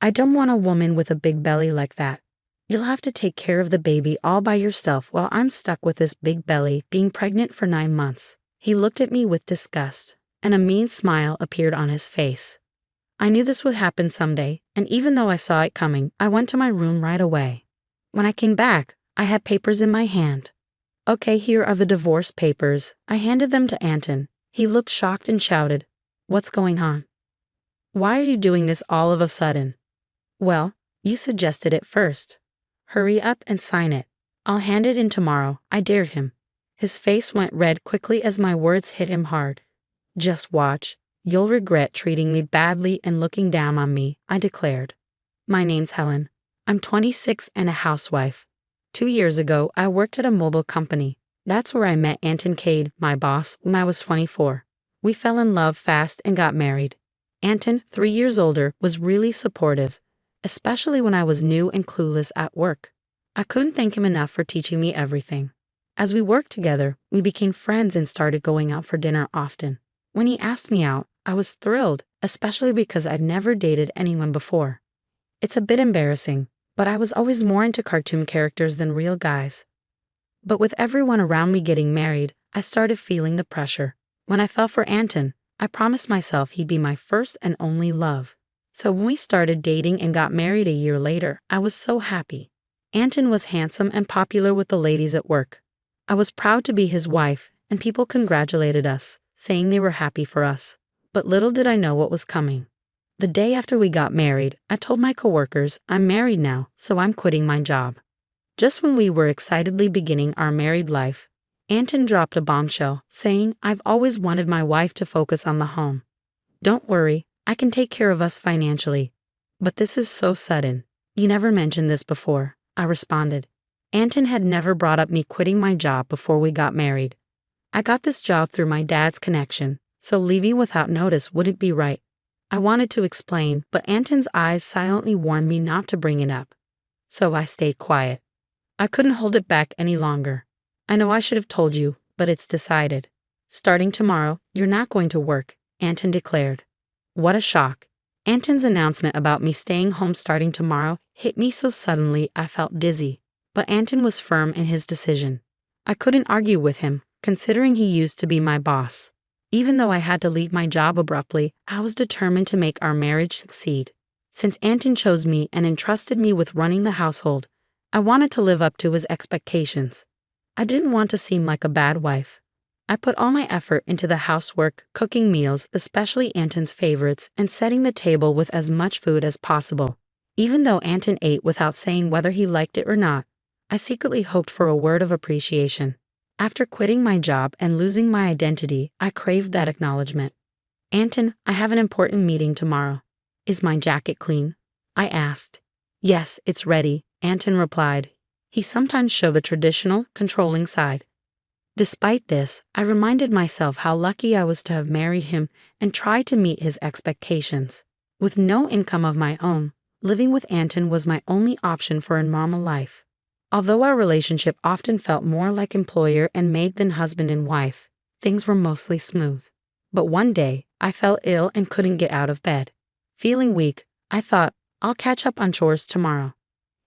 I don't want a woman with a big belly like that. You'll have to take care of the baby all by yourself while I'm stuck with this big belly being pregnant for 9 months. He looked at me with disgust, and a mean smile appeared on his face. I knew this would happen someday, and even though I saw it coming, I went to my room right away. When I came back, I had papers in my hand. Okay, here are the divorce papers. I handed them to Anton. He looked shocked and shouted, "What's going on? Why are you doing this all of a sudden?" "Well, you suggested it first. Hurry up and sign it. I'll hand it in tomorrow," I dared him. His face went red quickly as my words hit him hard. "Just watch. You'll regret treating me badly and looking down on me," I declared. "My name's Helen. I'm 26 and a housewife. 2 years ago, I worked at a mobile company. That's where I met Anton Cade, my boss, when I was 24. We fell in love fast and got married. Anton, 3 years older, was really supportive, especially when I was new and clueless at work. I couldn't thank him enough for teaching me everything. As we worked together, we became friends and started going out for dinner often. When he asked me out, I was thrilled, especially because I'd never dated anyone before. It's a bit embarrassing, but I was always more into cartoon characters than real guys. But with everyone around me getting married, I started feeling the pressure. When I fell for Anton, I promised myself he'd be my first and only love. So when we started dating and got married a year later, I was so happy. Anton was handsome and popular with the ladies at work. I was proud to be his wife, and people congratulated us, saying they were happy for us. But little did I know what was coming. The day after we got married, I told my coworkers, "I'm married now, so I'm quitting my job." Just when we were excitedly beginning our married life, Anton dropped a bombshell, saying, "I've always wanted my wife to focus on the home. Don't worry, I can take care of us financially." "But this is so sudden. You never mentioned this before," I responded. Anton had never brought up me quitting my job before we got married. "I got this job through my dad's connection, so leaving without notice wouldn't be right." I wanted to explain, but Anton's eyes silently warned me not to bring it up. So I stayed quiet. I couldn't hold it back any longer. "I know I should have told you, but it's decided. Starting tomorrow, you're not going to work," Anton declared. What a shock. Anton's announcement about me staying home starting tomorrow hit me so suddenly I felt dizzy. But Anton was firm in his decision. I couldn't argue with him, considering he used to be my boss. Even though I had to leave my job abruptly, I was determined to make our marriage succeed. Since Anton chose me and entrusted me with running the household, I wanted to live up to his expectations. I didn't want to seem like a bad wife. I put all my effort into the housework, cooking meals, especially Anton's favorites, and setting the table with as much food as possible. Even though Anton ate without saying whether he liked it or not, I secretly hoped for a word of appreciation. After quitting my job and losing my identity, I craved that acknowledgement. "Anton, I have an important meeting tomorrow. Is my jacket clean?" I asked. "Yes, it's ready," Anton replied. He sometimes showed a traditional, controlling side. Despite this, I reminded myself how lucky I was to have married him and tried to meet his expectations. With no income of my own, living with Anton was my only option for a normal life. Although our relationship often felt more like employer and maid than husband and wife, things were mostly smooth. But one day, I fell ill and couldn't get out of bed. Feeling weak, I thought, I'll catch up on chores tomorrow.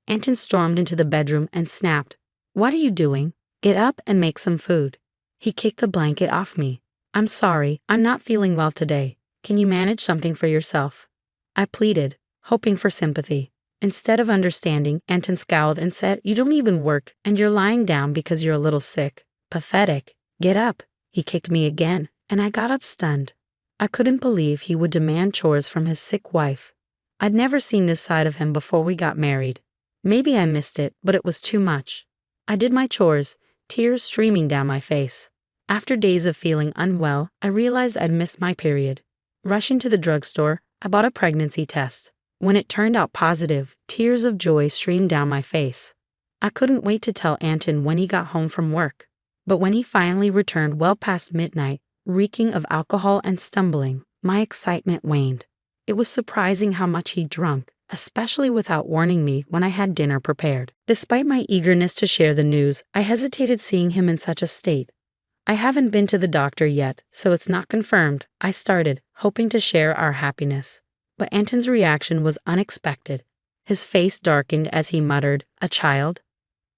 Anton stormed into the bedroom and snapped, "What are you doing? Get up and make some food." He kicked the blanket off me. "I'm sorry, I'm not feeling well today. Can you manage something for yourself?" I pleaded, hoping for sympathy. Instead of understanding, Anton scowled and said, "You don't even work, and you're lying down because you're a little sick. Pathetic. Get up." He kicked me again, and I got up stunned. I couldn't believe he would demand chores from his sick wife. I'd never seen this side of him before we got married. Maybe I missed it, but it was too much. I did my chores, tears streaming down my face. After days of feeling unwell, I realized I'd missed my period. Rushing to the drugstore, I bought a pregnancy test. When it turned out positive, tears of joy streamed down my face. I couldn't wait to tell Anton when he got home from work. But when he finally returned well past midnight, reeking of alcohol and stumbling, my excitement waned. It was surprising how much he drank, especially without warning me when I had dinner prepared. Despite my eagerness to share the news, I hesitated seeing him in such a state. "I haven't been to the doctor yet, so it's not confirmed," I started, hoping to share our happiness. But Anton's reaction was unexpected. His face darkened as he muttered, "A child?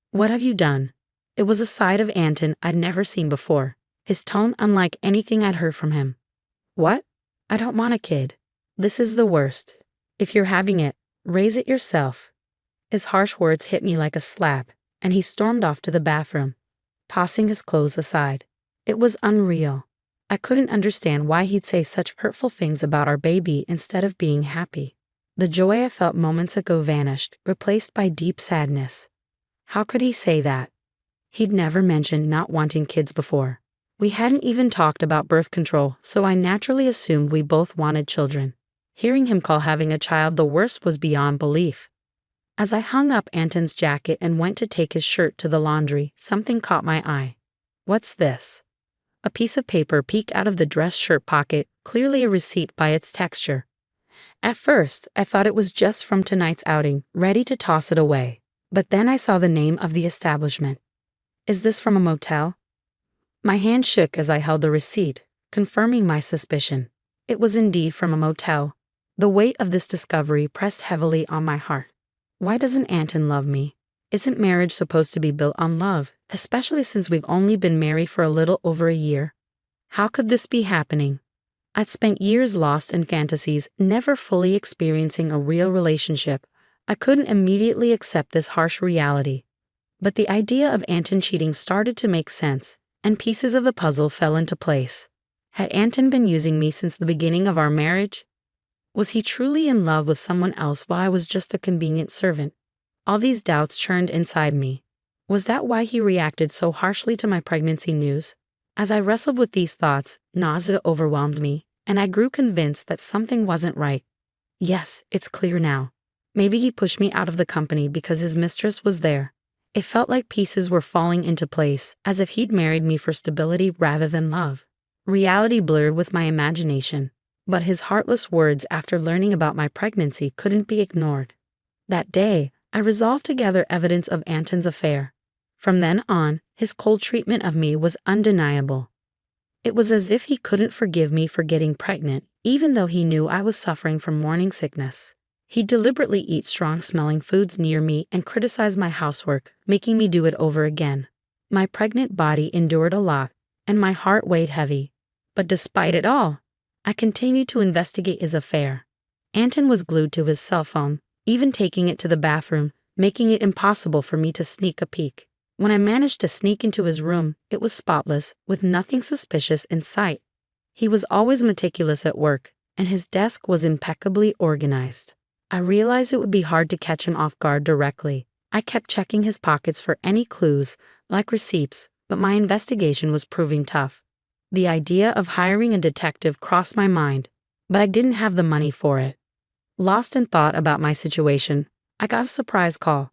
What have you done?" It was a side of Anton I'd never seen before, his tone unlike anything I'd heard from him. "What? I don't want a kid. This is the worst. If you're having it, raise it yourself." His harsh words hit me like a slap, and he stormed off to the bathroom, tossing his clothes aside. It was unreal. I couldn't understand why he'd say such hurtful things about our baby instead of being happy. The joy I felt moments ago vanished, replaced by deep sadness. How could he say that? He'd never mentioned not wanting kids before. We hadn't even talked about birth control, so I naturally assumed we both wanted children. Hearing him call having a child the worst was beyond belief. As I hung up Anton's jacket and went to take his shirt to the laundry, something caught my eye. "What's this?" A piece of paper peeked out of the dress shirt pocket, clearly a receipt by its texture. At first, I thought it was just from tonight's outing, ready to toss it away. But then I saw the name of the establishment. "Is this from a motel?" My hand shook as I held the receipt, confirming my suspicion. It was indeed from a motel. The weight of this discovery pressed heavily on my heart. Why doesn't Anton love me? Isn't marriage supposed to be built on love, especially since we've only been married for a little over a year? How could this be happening? I'd spent years lost in fantasies, never fully experiencing a real relationship. I couldn't immediately accept this harsh reality. But the idea of Anton cheating started to make sense, and pieces of the puzzle fell into place. Had Anton been using me since the beginning of our marriage? Was he truly in love with someone else while I was just a convenient servant? All these doubts churned inside me. Was that why he reacted so harshly to my pregnancy news? As I wrestled with these thoughts, nausea overwhelmed me, and I grew convinced that something wasn't right. Yes, it's clear now. Maybe he pushed me out of the company because his mistress was there. It felt like pieces were falling into place, as if he'd married me for stability rather than love. Reality blurred with my imagination, but his heartless words after learning about my pregnancy couldn't be ignored. That day, I resolved to gather evidence of Anton's affair. From then on, his cold treatment of me was undeniable. It was as if he couldn't forgive me for getting pregnant, even though he knew I was suffering from morning sickness. He'd deliberately eat strong-smelling foods near me and criticize my housework, making me do it over again. My pregnant body endured a lot, and my heart weighed heavy. But despite it all, I continued to investigate his affair. Anton was glued to his cell phone, even taking it to the bathroom, making it impossible for me to sneak a peek. When I managed to sneak into his room, it was spotless, with nothing suspicious in sight. He was always meticulous at work, and his desk was impeccably organized. I realized it would be hard to catch him off guard directly. I kept checking his pockets for any clues, like receipts, but my investigation was proving tough. The idea of hiring a detective crossed my mind, but I didn't have the money for it. Lost in thought about my situation, I got a surprise call.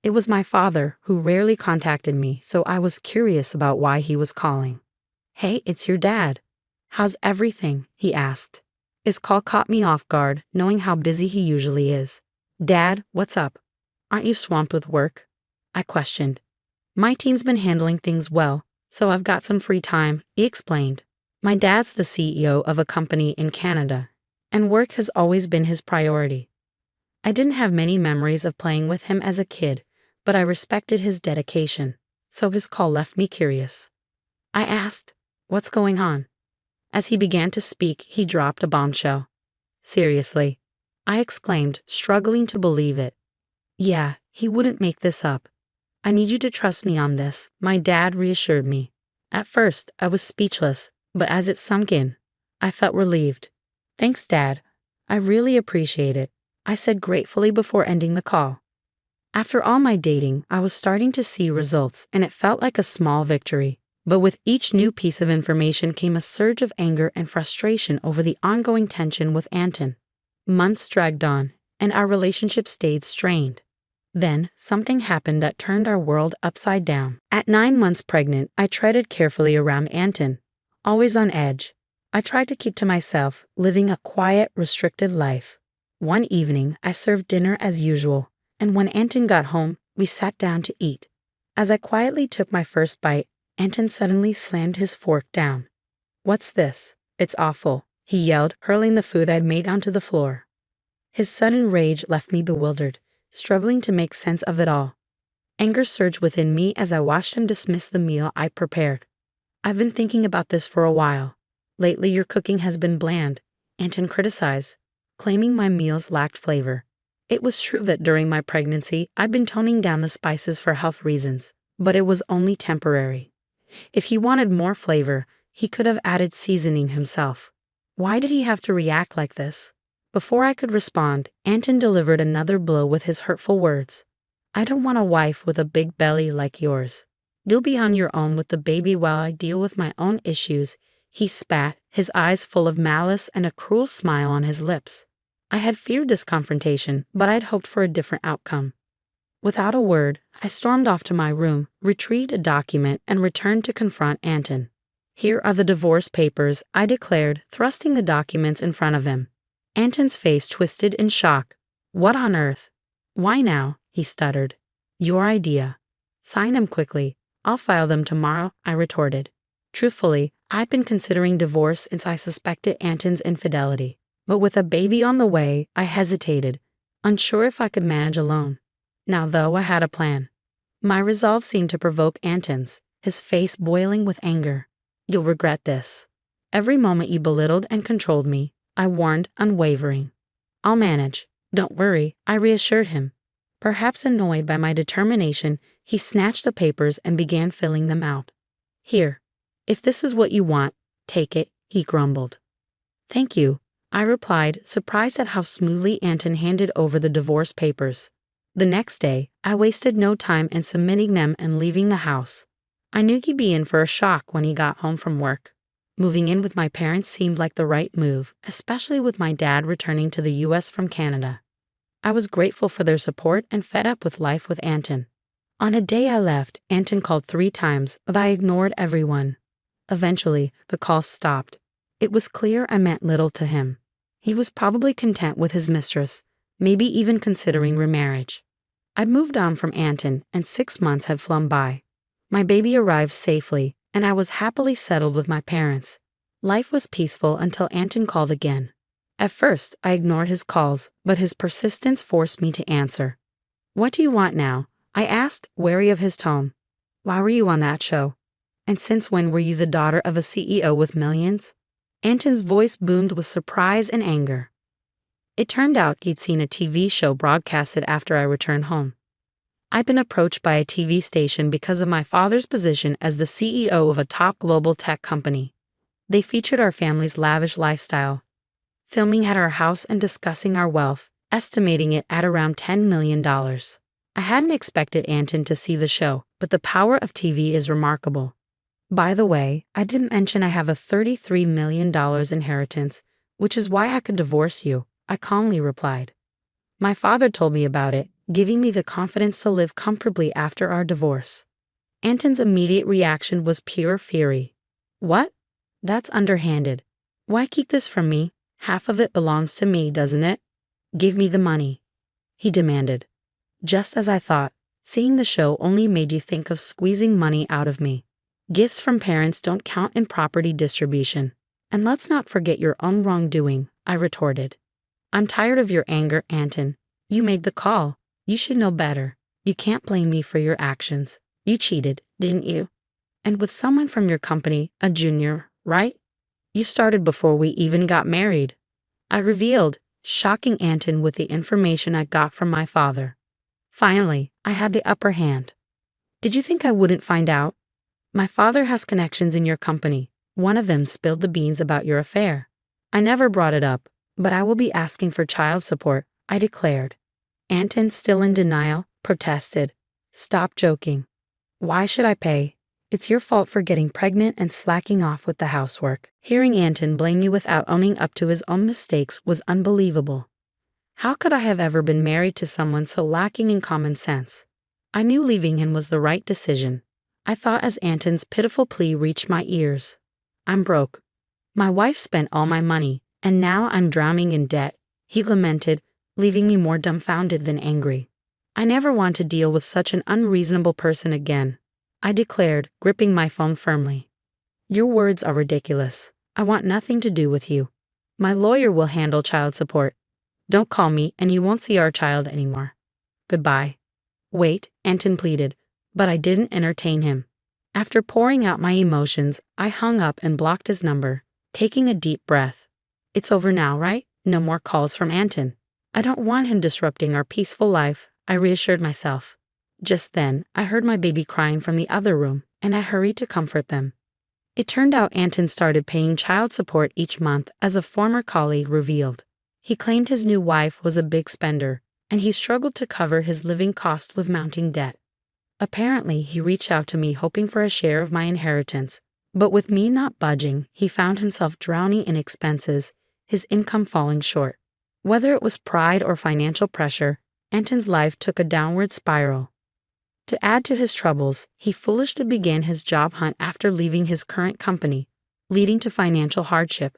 It was my father, who rarely contacted me, so I was curious about why he was calling. "Hey, it's your dad. How's everything?" he asked. His call caught me off guard, knowing how busy he usually is. "Dad, what's up? Aren't you swamped with work?" I questioned. "My team's been handling things well, so I've got some free time," he explained. My dad's the CEO of a company in Canada, and work has always been his priority. I didn't have many memories of playing with him as a kid, but I respected his dedication, so his call left me curious. I asked, "What's going on?" As he began to speak, he dropped a bombshell. "Seriously?" I exclaimed, struggling to believe it. "Yeah, he wouldn't make this up. I need you to trust me on this," my dad reassured me. At first, I was speechless, but as it sunk in, I felt relieved. "Thanks, Dad. I really appreciate it," I said gratefully before ending the call. After all my dating, I was starting to see results, and it felt like a small victory. But with each new piece of information came a surge of anger and frustration over the ongoing tension with Anton. Months dragged on, and our relationship stayed strained. Then, something happened that turned our world upside down. At 9 months pregnant, I treaded carefully around Anton, always on edge. I tried to keep to myself, living a quiet, restricted life. One evening, I served dinner as usual, and when Anton got home, we sat down to eat. As I quietly took my first bite, Anton suddenly slammed his fork down. "What's this? It's awful," he yelled, hurling the food I'd made onto the floor. His sudden rage left me bewildered, struggling to make sense of it all. Anger surged within me as I watched him dismiss the meal I prepared. I've been thinking about this for a while. Lately, your cooking has been bland, Anton criticized, claiming my meals lacked flavor. It was true that during my pregnancy, I'd been toning down the spices for health reasons, but it was only temporary. If he wanted more flavor, he could have added seasoning himself. Why did he have to react like this? Before I could respond, Anton delivered another blow with his hurtful words. I don't want a wife with a big belly like yours. You'll be on your own with the baby while I deal with my own issues. He spat, his eyes full of malice and a cruel smile on his lips. I had feared this confrontation, but I'd hoped for a different outcome. Without a word, I stormed off to my room, retrieved a document, and returned to confront Anton. Here are the divorce papers, I declared, thrusting the documents in front of him. Anton's face twisted in shock. What on earth? Why now? He stuttered. Your idea. Sign them quickly. I'll file them tomorrow, I retorted. Truthfully, I'd been considering divorce since I suspected Anton's infidelity. But with a baby on the way, I hesitated, unsure if I could manage alone. Now, though, I had a plan. My resolve seemed to provoke Anton's, his face boiling with anger. You'll regret this. Every moment you belittled and controlled me, I warned, unwavering. I'll manage. Don't worry, I reassured him. Perhaps annoyed by my determination, he snatched the papers and began filling them out. Here. If this is what you want, take it, he grumbled. Thank you, I replied, surprised at how smoothly Anton handed over the divorce papers. The next day, I wasted no time in submitting them and leaving the house. I knew he'd be in for a shock when he got home from work. Moving in with my parents seemed like the right move, especially with my dad returning to the U.S. from Canada. I was grateful for their support and fed up with life with Anton. On a day I left, Anton called 3 times, but I ignored everyone. Eventually, the calls stopped. It was clear I meant little to him. He was probably content with his mistress, maybe even considering remarriage. I'd moved on from Anton, and 6 months had flown by. My baby arrived safely, and I was happily settled with my parents. Life was peaceful until Anton called again. At first, I ignored his calls, but his persistence forced me to answer. What do you want now? I asked, wary of his tone. Why were you on that show? And since when were you the daughter of a CEO with millions? Anton's voice boomed with surprise and anger. It turned out he'd seen a TV show broadcasted after I returned home. I'd been approached by a TV station because of my father's position as the CEO of a top global tech company. They featured our family's lavish lifestyle, filming at our house and discussing our wealth, estimating it at around $10 million. I hadn't expected Anton to see the show, but the power of TV is remarkable. By the way, I didn't mention I have a $33 million inheritance, which is why I could divorce you, I calmly replied. My father told me about it, giving me the confidence to live comfortably after our divorce. Anton's immediate reaction was pure fury. What? That's underhanded. Why keep this from me? Half of it belongs to me, doesn't it? Give me the money, he demanded. Just as I thought, seeing the show only made you think of squeezing money out of me. Gifts from parents don't count in property distribution. And let's not forget your own wrongdoing, I retorted. I'm tired of your anger, Anton. You made the call. You should know better. You can't blame me for your actions. You cheated, didn't you? And with someone from your company, a junior, right? You started before we even got married. I revealed, shocking Anton with the information I got from my father. Finally, I had the upper hand. Did you think I wouldn't find out? My father has connections in your company. One of them spilled the beans about your affair. I never brought it up, but I will be asking for child support, I declared. Anton, still in denial, protested. Stop joking. Why should I pay? It's your fault for getting pregnant and slacking off with the housework. Hearing Anton blame you without owning up to his own mistakes was unbelievable. How could I have ever been married to someone so lacking in common sense? I knew leaving him was the right decision. I thought as Anton's pitiful plea reached my ears. I'm broke. My wife spent all my money, and now I'm drowning in debt, he lamented, leaving me more dumbfounded than angry. I never want to deal with such an unreasonable person again, I declared, gripping my phone firmly. Your words are ridiculous. I want nothing to do with you. My lawyer will handle child support. Don't call me and you won't see our child anymore. Goodbye. Wait, Anton pleaded, but I didn't entertain him. After pouring out my emotions, I hung up and blocked his number, taking a deep breath. It's over now, right? No more calls from Anton. I don't want him disrupting our peaceful life, I reassured myself. Just then, I heard my baby crying from the other room, and I hurried to comfort them. It turned out Anton started paying child support each month, as a former colleague revealed. He claimed his new wife was a big spender, and he struggled to cover his living costs with mounting debt. Apparently, he reached out to me hoping for a share of my inheritance, but with me not budging, he found himself drowning in expenses, his income falling short. Whether it was pride or financial pressure, Anton's life took a downward spiral. To add to his troubles, he foolishly began his job hunt after leaving his current company, leading to financial hardship.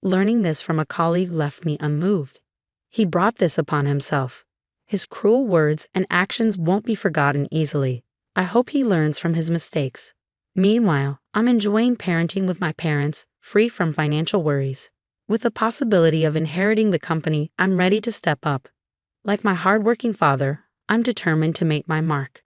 Learning this from a colleague left me unmoved. He brought this upon himself. His cruel words and actions won't be forgotten easily. I hope he learns from his mistakes. Meanwhile, I'm enjoying parenting with my parents, free from financial worries. With the possibility of inheriting the company, I'm ready to step up. Like my hardworking father, I'm determined to make my mark.